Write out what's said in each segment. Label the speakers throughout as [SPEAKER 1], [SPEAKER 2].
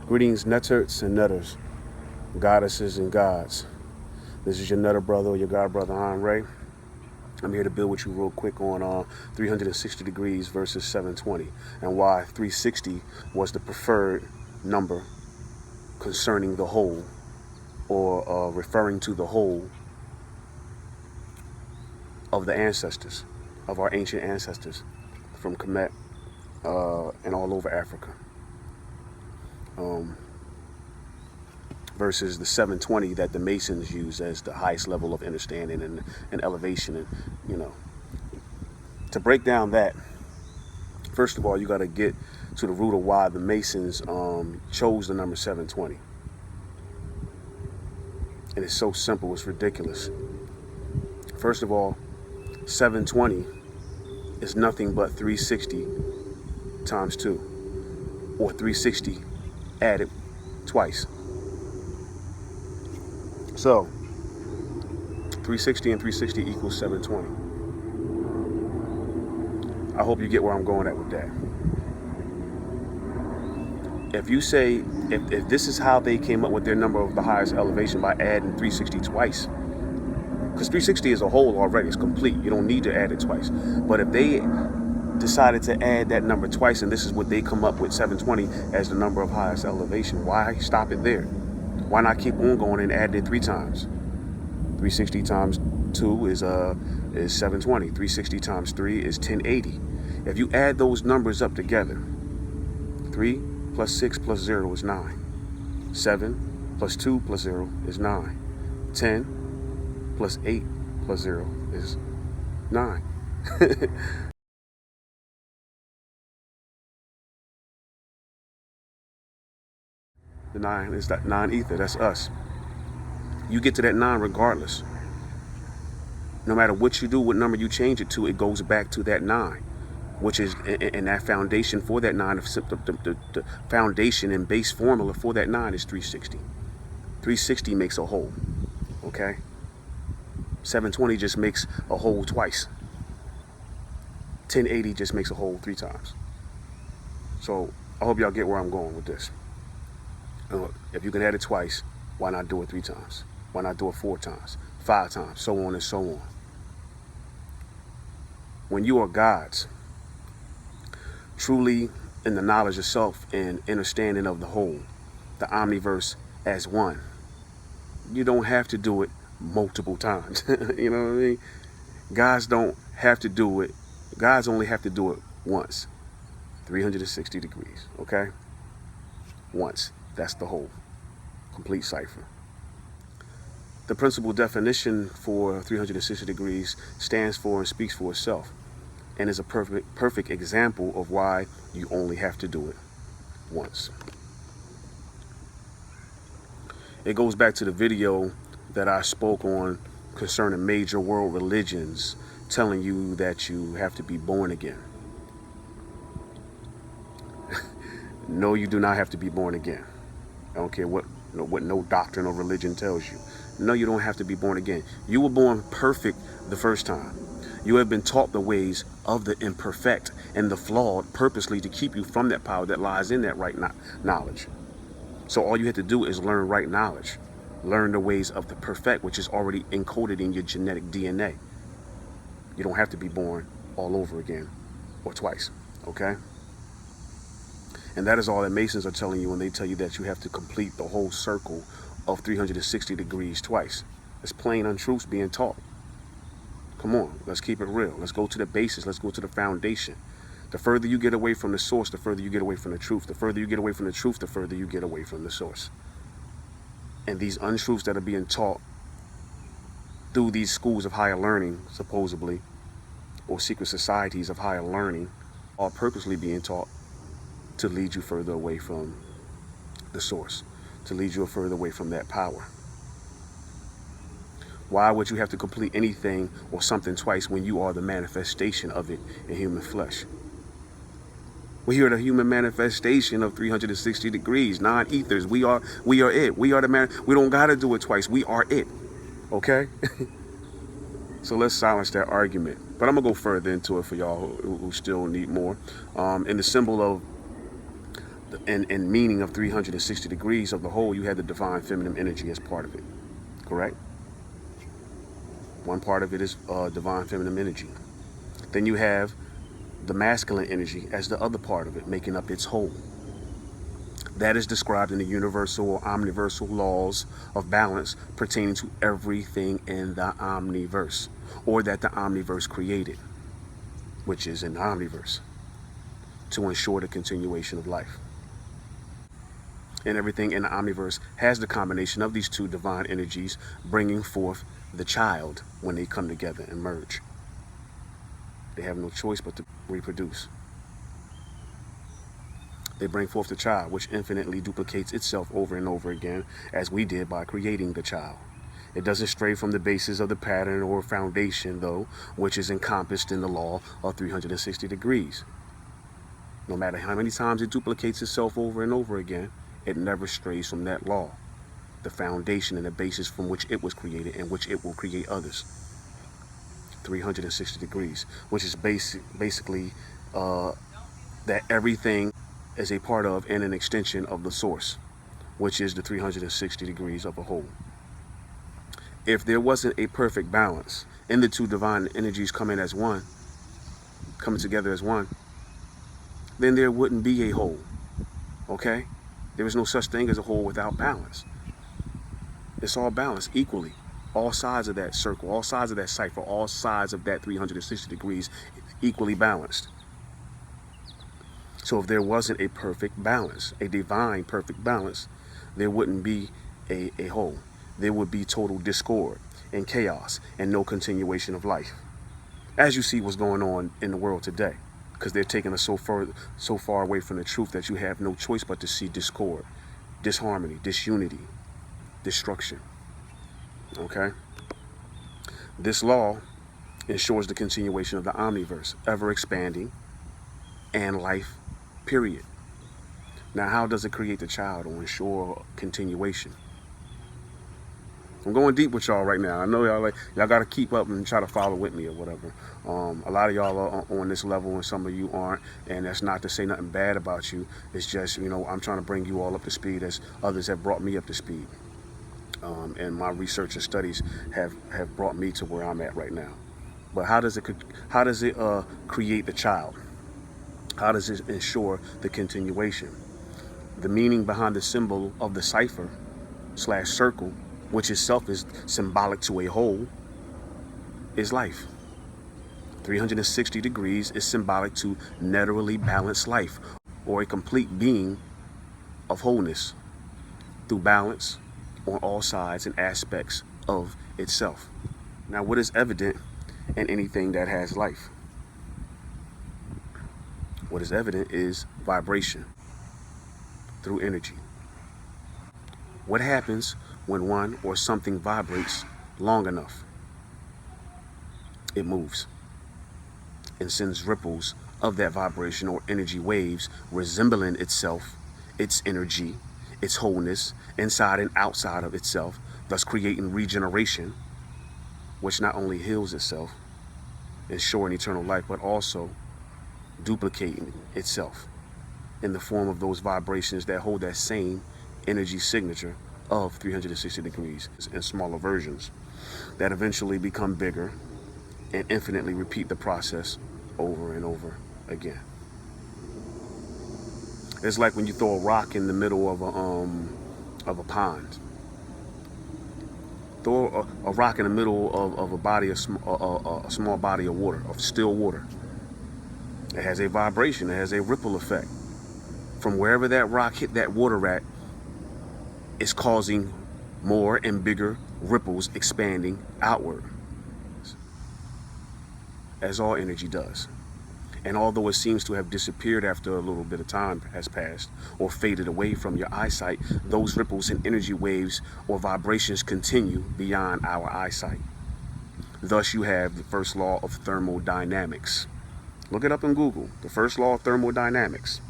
[SPEAKER 1] Greetings, netterts and netters, goddesses and gods. This is your netter brother or your god brother, Ray. I'm here to build with you real quick on 360 degrees versus 720 and why 360 was the preferred number concerning the whole or referring to the whole of the ancestors, of our ancient ancestors from Kemet and all over Africa. Versus the 720 that the Masons use as the highest level of understanding and elevation. And, you know, to break down that, first of all, you got to get to the root of why the Masons chose the number 720. And it's so simple, it's ridiculous. First of all, 720 is nothing but 360 times 2, or 360 added twice. So 360 and 360 equals 720. I hope you get where I'm going at with that. If you say, if this is how they came up with their number of the highest elevation by adding 360 twice, because 360 is a whole already, it's complete, you don't need to add it twice. But if they decided to add that number twice, and this is what they come up with, 720 as the number of highest elevation, why stop it there? Why not keep on going and add it 3 times? 360 times 2 is 720. 360 times 3 is 1080. If you add those numbers up together, 3 plus 6 plus 0 is 9. 7 plus 2 plus 0 is 9. 10 plus 8 plus 0 is 9. The 9 is that 9 ether, that's us. You get to that 9 regardless. No matter what you do, what number you change it to, it goes back to that 9, which is, and that foundation for that 9, the foundation and base formula for that 9 is 360. 360 makes a whole, okay? 720 just makes a whole twice. 1080 just makes a whole 3 times. So I hope y'all get where I'm going with this. If you can add it twice, why not do it 3 times? Why not do it 4 times, 5 times, so on and so on? When you are gods, truly in the knowledge of self and understanding of the whole, the Omniverse as one, you don't have to do it multiple times. You know what I mean? Gods don't have to do it. Gods only have to do it once. 360 degrees, okay? Once. That's the whole. Complete cipher. The principal definition for 360 degrees stands for and speaks for itself, and is a perfect example of why you only have to do it once. It goes back to the video that I spoke on concerning major world religions telling you that you have to be born again. No, you do not have to be born again. I don't care what no doctrine or religion tells you. No, you don't have to be born again. You were born perfect the first time. You have been taught the ways of the imperfect and the flawed purposely to keep you from that power that lies in that right knowledge. So all you have to do is learn right knowledge. Learn the ways of the perfect, which is already encoded in your genetic DNA. You don't have to be born all over again or twice, okay? And that is all that Masons are telling you when they tell you that you have to complete the whole circle of 360 degrees twice. It's plain untruths being taught. Come on, let's keep it real. Let's go to the basis. Let's go to the foundation. The further you get away from the source, the further you get away from the truth. The further you get away from the truth, the further you get away from the source. And these untruths that are being taught through these schools of higher learning, supposedly, or secret societies of higher learning, are purposely being taught to lead you further away from the source, to lead you further away from that power. Why would you have to complete anything or something twice when you are the manifestation of it in human flesh? We are the human manifestation of 360 degrees, non-ethers. We are it. We are the man. We don't gotta do it twice. We are it. Okay? So let's silence that argument. But I'm gonna go further into it for y'all who still need more. In the symbol of and meaning of 360 degrees of the whole, you had the divine feminine energy as part of it. Correct? One part of it is divine feminine energy. Then you have the masculine energy as the other part of it, making up its whole. That is described in the universal or omniversal laws of balance pertaining to everything in the Omniverse, or that the Omniverse created, which is in the Omniverse, to ensure the continuation of life. And everything in the Omniverse has the combination of these two divine energies, bringing forth the child when they come together and merge. They have no choice but to reproduce. They bring forth the child, which infinitely duplicates itself over and over again, as we did by creating the child. It doesn't stray from the basis of the pattern or foundation, though, which is encompassed in the law of 360 degrees. No matter how many times it duplicates itself over and over again, it never strays from that law, the foundation and the basis from which it was created and which it will create others. 360 degrees, which is basically that everything is a part of and an extension of the source, which is the 360 degrees of a whole. If there wasn't a perfect balance in the two divine energies coming together as one, then there wouldn't be a whole. Okay? There is no such thing as a whole without balance. It's all balanced equally. All sides of that circle, all sides of that cipher, all sides of that 360 degrees equally balanced. So if there wasn't a perfect balance, a divine perfect balance, there wouldn't be a whole. There would be total discord and chaos and no continuation of life. As you see what's going on in the world today, because they're taking us so far away from the truth that you have no choice but to see discord, disharmony, disunity, destruction. Okay? This law ensures the continuation of the Omniverse, ever expanding, and life, period. Now, how does it create the child or ensure continuation? I'm going deep with y'all right now. I know y'all got to keep up and try to follow with me or whatever. A lot of y'all are on this level and some of you aren't, and that's not to say nothing bad about you. It's just, I'm trying to bring you all up to speed as others have brought me up to speed. And my research and studies have brought me to where I'm at right now. But how does it create the child? How does it ensure the continuation? The meaning behind the symbol of the cipher / circle, which itself is symbolic to a whole, is life. 360 degrees is symbolic to naturally balanced life, or a complete being of wholeness through balance on all sides and aspects of itself. Now, what is evident in anything that has life? What is evident is vibration through energy. What happens when one or something vibrates long enough? It moves and sends ripples of that vibration or energy waves resembling itself, its energy, its wholeness, inside and outside of itself, thus creating regeneration, which not only heals itself, ensuring eternal life, but also duplicating itself in the form of those vibrations that hold that same energy signature of 360 degrees in smaller versions that eventually become bigger and infinitely repeat the process over and over again. It's like when you throw a rock in the middle of a pond. Throw a rock in the middle of a small body of water, of still water. It has a vibration, it has a ripple effect. From wherever that rock hit that water at, it's causing more and bigger ripples expanding outward, as all energy does. And although it seems to have disappeared after a little bit of time has passed or faded away from your eyesight, those ripples and energy waves or vibrations continue beyond our eyesight. Thus you have the first law of thermodynamics. Look it up in Google. The first law of thermodynamics,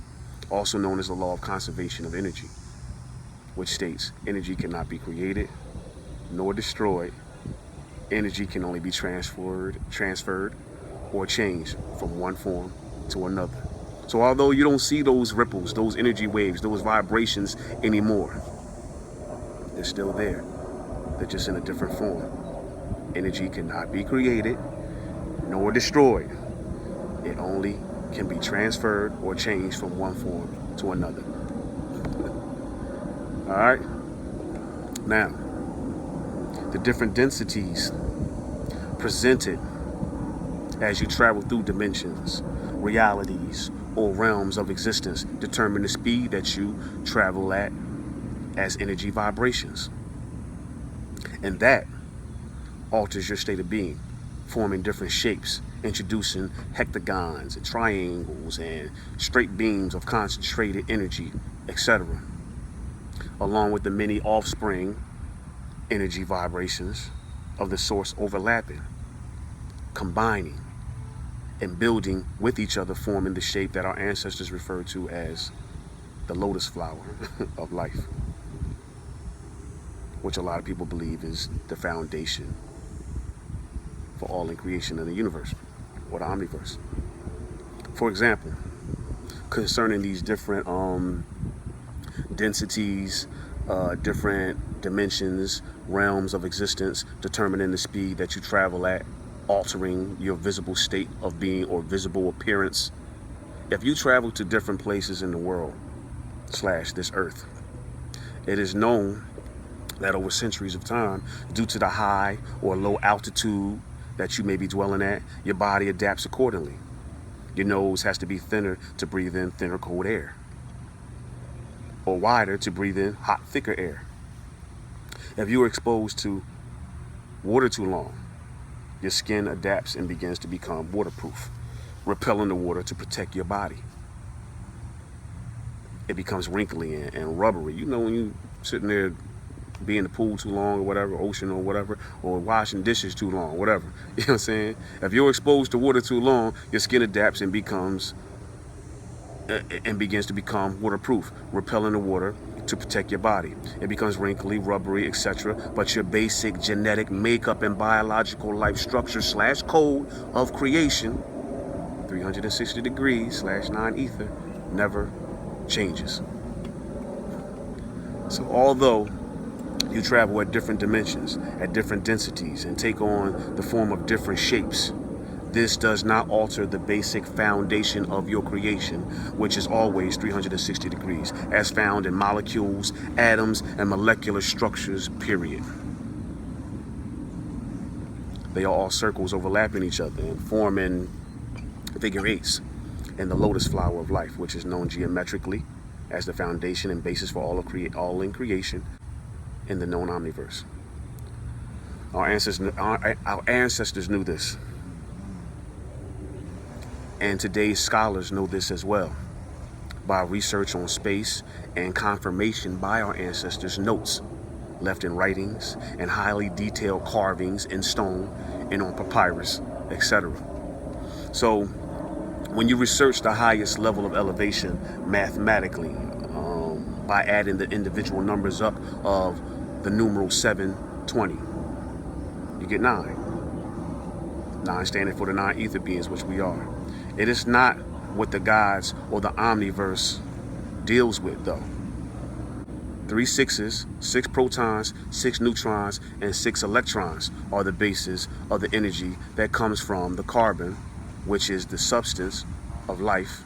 [SPEAKER 1] also known as the law of conservation of energy, which states energy cannot be created nor destroyed. Energy can only be transferred or changed from one form to another. So although you don't see those ripples, those energy waves, those vibrations anymore, they're still there. They're just in a different form. Energy cannot be created nor destroyed. It only can be transferred or changed from one form to another. All right? Now, the different densities presented as you travel through dimensions, realities, or realms of existence determine the speed that you travel at as energy vibrations. And that alters your state of being, forming different shapes, introducing hexagons and triangles and straight beams of concentrated energy, etc., along with the many offspring energy vibrations of the source overlapping, combining, and building with each other, forming the shape that our ancestors referred to as the lotus flower of life, which a lot of people believe is the foundation for all in creation in the universe, or the Omniverse. For example, concerning these different densities, different dimensions, realms of existence, determining the speed that you travel at, altering your visible state of being or visible appearance. If you travel to different places in the world / this earth, it is known that over centuries of time, due to the high or low altitude that you may be dwelling at, your body adapts accordingly. Your nose has to be thinner to breathe in thinner, cold air, or wider to breathe in hot, thicker air. If you are exposed to water too long, your skin adapts and begins to become waterproof, repelling the water to protect your body. It becomes wrinkly and rubbery. You know, when you sitting there be in the pool too long or whatever, ocean or whatever, or washing dishes too long, whatever. You know what I'm saying? If you're exposed to water too long, your skin adapts and begins to become waterproof, repelling the water to protect your body. It becomes wrinkly, rubbery, etc. But your basic genetic makeup and biological life structure / code of creation, 360 degrees / 9 ether, never changes. So although you travel at different dimensions, at different densities, and take on the form of different shapes, this does not alter the basic foundation of your creation, which is always 360 degrees, as found in molecules, atoms, and molecular structures, period. They are all circles overlapping each other and forming figure eights in the lotus flower of life, which is known geometrically as the foundation and basis for all in creation in the known Omniverse. Our ancestors knew this. And today's scholars know this as well, by research on space and confirmation by our ancestors' notes, left in writings and highly detailed carvings in stone and on papyrus, etc. So when you research the highest level of elevation mathematically, by adding the individual numbers up of the numeral 720, you get 9. 9 standing for the 9 ether beings, which we are. It is not what the gods or the Omniverse deals with, though. 3 sixes, 6 protons, 6 neutrons, and 6 electrons are the basis of the energy that comes from the carbon, which is the substance of life,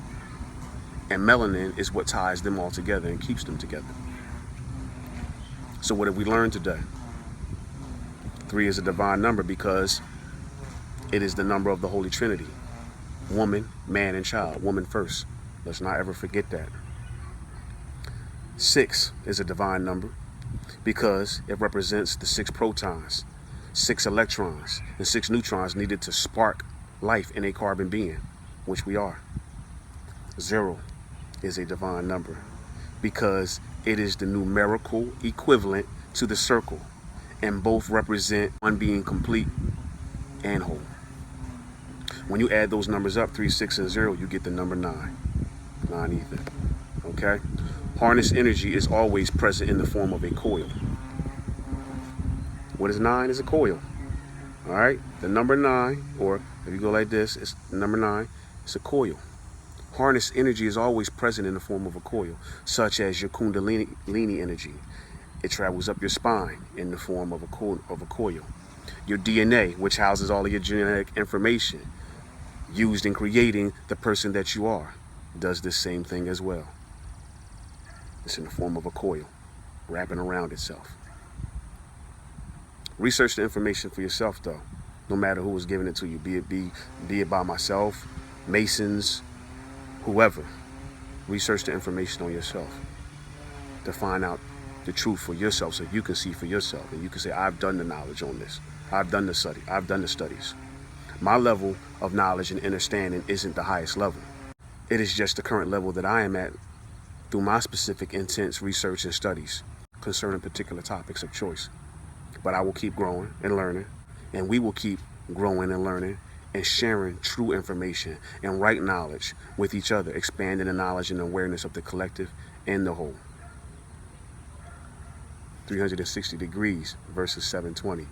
[SPEAKER 1] and melanin is what ties them all together and keeps them together. So what have we learned today? 3 is a divine number because it is the number of the Holy Trinity. Woman, man, and child. Woman first. Let's not ever forget that. 6 is a divine number because it represents the 6 protons, 6 electrons, and 6 neutrons needed to spark life in a carbon being, which we are. 0 is a divine number because it is the numerical equivalent to the circle, and both represent one being complete and whole. When you add those numbers up, 3, 6, and 0, you get the number 9. 9 ether. Okay? Harnessed energy is always present in the form of a coil. What is 9? Is a coil. Alright? The number 9, or if you go like this, it's number 9, it's a coil. Harness energy is always present in the form of a coil, such as your kundalini energy. It travels up your spine in the form of a coil. Your DNA, which houses all of your genetic information used in creating the person that you are, does the same thing as well. It's in the form of a coil, wrapping around itself. Research the information for yourself, though, no matter who is giving it to you, be it by myself, Masons, whoever. Research the information on yourself to find out the truth for yourself, so you can see for yourself, and you can say, I've done the knowledge on this. I've done the study. I've done the studies. My level of knowledge and understanding isn't the highest level. It is just the current level that I am at through my specific intense research and studies concerning particular topics of choice. But I will keep growing and learning, and we will keep growing and learning and sharing true information and right knowledge with each other, expanding the knowledge and awareness of the collective and the whole. 360 degrees versus 720.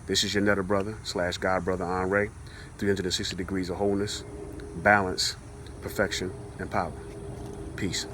[SPEAKER 1] This is your Netter brother / God brother Henri. 360 degrees of wholeness, balance, perfection, and power. Peace.